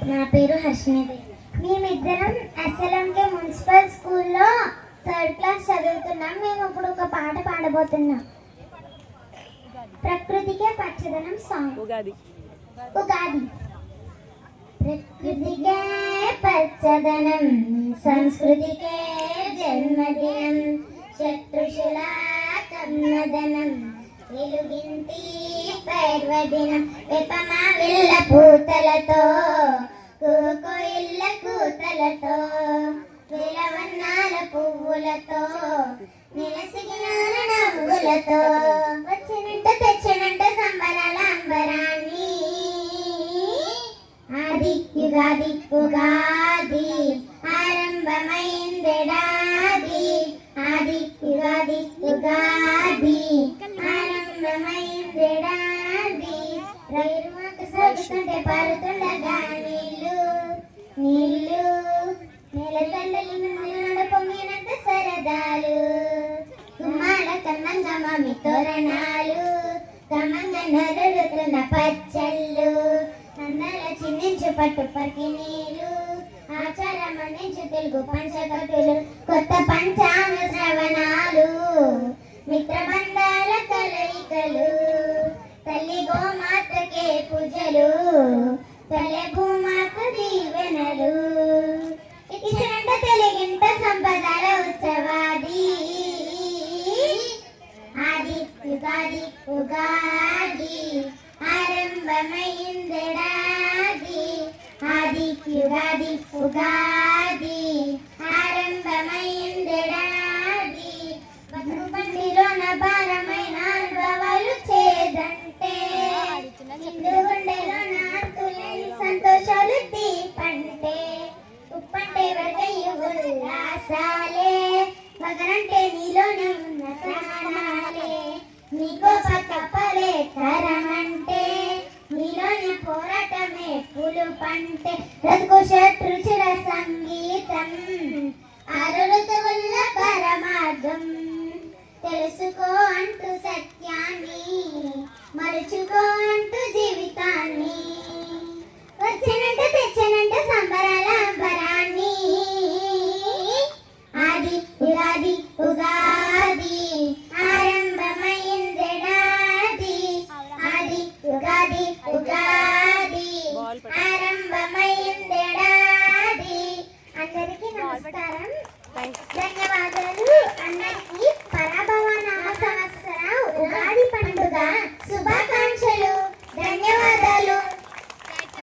నా పేరు హర్షినిధి. మేమిద్దరం ఎస్ఎల్ఎంకే మున్సిపల్ స్కూల్లో 3rd క్లాస్ చదువుతున్నాం. మేము ఇప్పుడు ఒక పాట పాడబోతున్నాం. ప్రకృతికే పచ్చదనం సాంగ్. ఉగాది. ప్రకృతికే పచ్చదనం, సంస్కృతికే జన్మదినం, శత్రుషుల కమ్మదనం, వెలుగింటి పర్వదినం. వేపమావిళ్ళ పూతలతో, కోయిళ్ళ కూతలతో, వేలవన్నాల పువ్వులతో, నిలసిగిన నవ్వులతో, వచ్చినంట తెచ్చినంట సంబరాల అంబరాన్ని. ఆది యుగాది ఉగాది ఆరంభమైందెడాది, ఆది యుగాది ఉగాది ఆరంభమైందెడాది. రైరుమాకు సాగుతుంటే పారుతుండగా నీళ్ళు నీళ్ళు, నేల తల్లి నుండి పొంగినంత సరదాలు, కుమ్మాల కన్నంగా మమ్మి తోరణాలు, కమ్మంగా నరులుతున్న పచ్చళ్ళు, అందర చిందించు పట్టు పరికి నీళ్ళు, ఆచారం అందించు తెలుగు పంచకటులు, కొత్త పంచాంగ శ్రవణాలు, మిత్రబంధాల కలయికలు, తల్లి గోమాతకే పూజలు, తల్లి భూమాకు దీవెనలు. ఇచ్చినంట తెలుగింట సంపదల ఉత్సవాది, ఆది యుగాది ఉగాది ఆరంభమైందెడాది, ఆది యుగాది ఉగాది ఆరంభమైందెడాది. బండిలోన భారమైన అనుభవాలు చేదంటే, నిండు గుండెలోన అంతులేని సంతోషాలు తీపంటే, ఉప్పంటే వరకయ్యు ఉల్లాసాలే, మగనంటే నీలోనే ఉన్న సహనాలే, నీకో పక్కపలే తరమంటే, నీలోని పోరాటమే పులు పంటే, బ్రతుకు శత్రుచుల సంగీతం, ఆరు ఋతువుల పరమార్థం. తెలుసుకో అంటూ సత్యాన్ని, మరుచుకో అంటూ జీవితాన్ని.